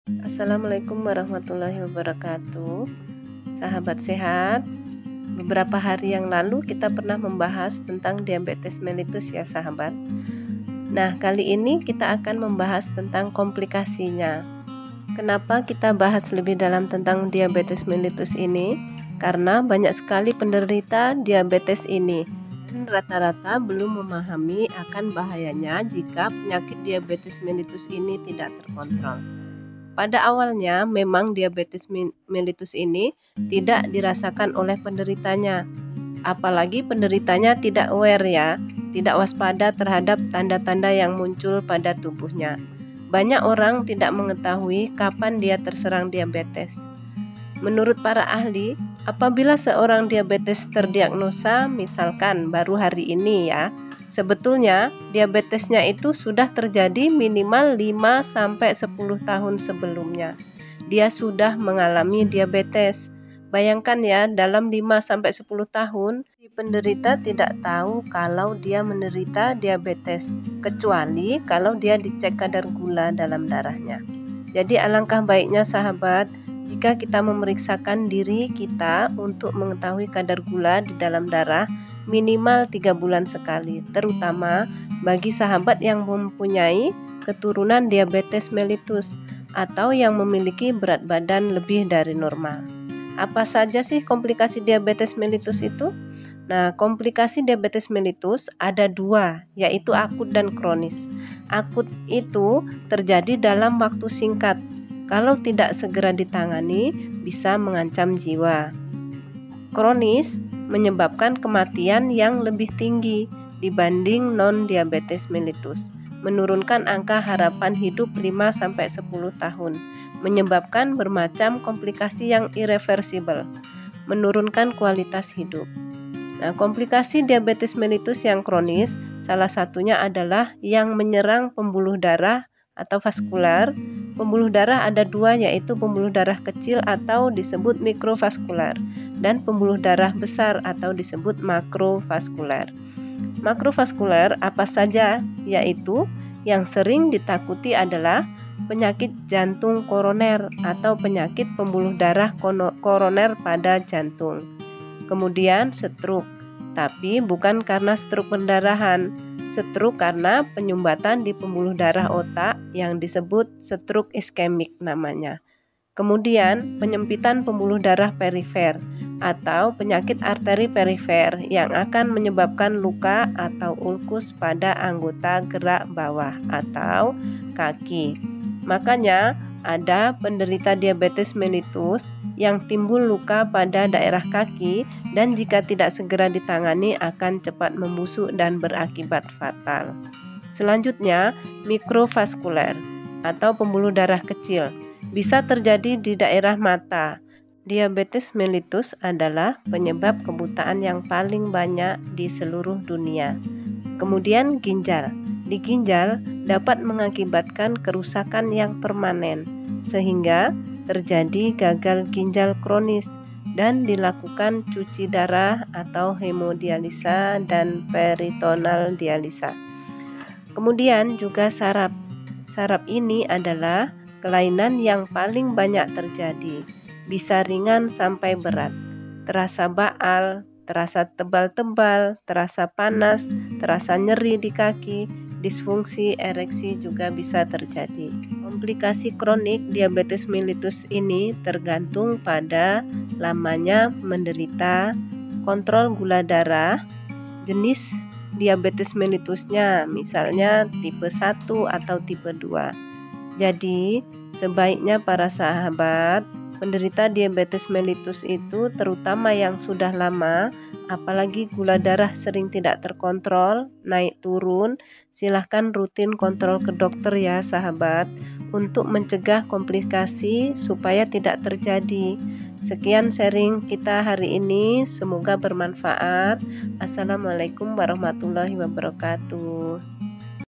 Assalamualaikum warahmatullahi wabarakatuh. Sahabat sehat, beberapa hari yang lalu kita pernah membahas tentang diabetes mellitus ya sahabat. Nah, kali ini kita akan membahas tentang komplikasinya. Kenapa kita bahas lebih dalam tentang diabetes mellitus ini? Karena banyak sekali penderita diabetes ini dan rata-rata belum memahami akan bahayanya jika penyakit diabetes mellitus ini tidak terkontrol. Pada awalnya memang diabetes mellitus ini tidak dirasakan oleh penderitanya, apalagi penderitanya tidak aware ya, tidak waspada terhadap tanda-tanda yang muncul pada tubuhnya. Banyak orang tidak mengetahui kapan dia terserang diabetes. Menurut para ahli, apabila seorang diabetes terdiagnosa misalkan baru hari ini ya, sebetulnya diabetesnya itu sudah terjadi minimal 5-10 tahun sebelumnya. Dia sudah mengalami diabetes. Bayangkan ya, dalam 5-10 tahun si penderita tidak tahu kalau dia menderita diabetes, kecuali kalau dia dicek kadar gula dalam darahnya. Jadi alangkah baiknya sahabat, jika kita memeriksakan diri kita untuk mengetahui kadar gula di dalam darah minimal 3 bulan sekali, terutama bagi sahabat yang mempunyai keturunan diabetes mellitus atau yang memiliki berat badan lebih dari normal. Apa saja sih komplikasi diabetes mellitus itu? Nah, komplikasi diabetes mellitus ada dua, yaitu akut dan kronis. Akut itu terjadi dalam waktu singkat. Kalau tidak segera ditangani, bisa mengancam jiwa. Kronis menyebabkan kematian yang lebih tinggi dibanding non-diabetes mellitus, menurunkan angka harapan hidup 5-10 tahun, menyebabkan bermacam komplikasi yang irreversibel, menurunkan kualitas hidup. Nah, komplikasi diabetes mellitus yang kronis salah satunya adalah yang menyerang pembuluh darah atau vaskular. Pembuluh darah ada dua, yaitu pembuluh darah kecil atau disebut mikrovaskular dan pembuluh darah besar atau disebut makrovaskular. Makrovaskular apa saja? Yaitu yang sering ditakuti adalah penyakit jantung koroner atau penyakit pembuluh darah koroner pada jantung. Kemudian stroke, tapi bukan karena stroke perdarahan. Stroke karena penyumbatan di pembuluh darah otak yang disebut stroke iskemik namanya. Kemudian penyempitan pembuluh darah perifer atau penyakit arteri perifer yang akan menyebabkan luka atau ulkus pada anggota gerak bawah atau kaki. Makanya ada penderita diabetes mellitus yang timbul luka pada daerah kaki dan jika tidak segera ditangani akan cepat membusuk dan berakibat fatal. Selanjutnya, mikrovaskular atau pembuluh darah kecil bisa terjadi di daerah mata. Diabetes mellitus adalah penyebab kebutaan yang paling banyak di seluruh dunia. Kemudian ginjal. Di ginjal dapat mengakibatkan kerusakan yang permanen, sehingga terjadi gagal ginjal kronis dan dilakukan cuci darah atau hemodialisa dan peritoneal dialisa. Kemudian juga saraf. Saraf ini adalah kelainan yang paling banyak terjadi, bisa ringan sampai berat, terasa baal, terasa tebal-tebal, terasa panas, terasa nyeri di kaki, disfungsi ereksi juga bisa terjadi. Komplikasi kronik diabetes mellitus ini tergantung pada lamanya menderita, kontrol gula darah, jenis diabetes mellitusnya, misalnya tipe 1 atau tipe 2. Jadi, sebaiknya para sahabat penderita diabetes mellitus itu, terutama yang sudah lama, apalagi gula darah sering tidak terkontrol, naik turun, silahkan rutin kontrol ke dokter ya sahabat, untuk mencegah komplikasi supaya tidak terjadi. Sekian sharing kita hari ini, semoga bermanfaat. Assalamualaikum warahmatullahi wabarakatuh.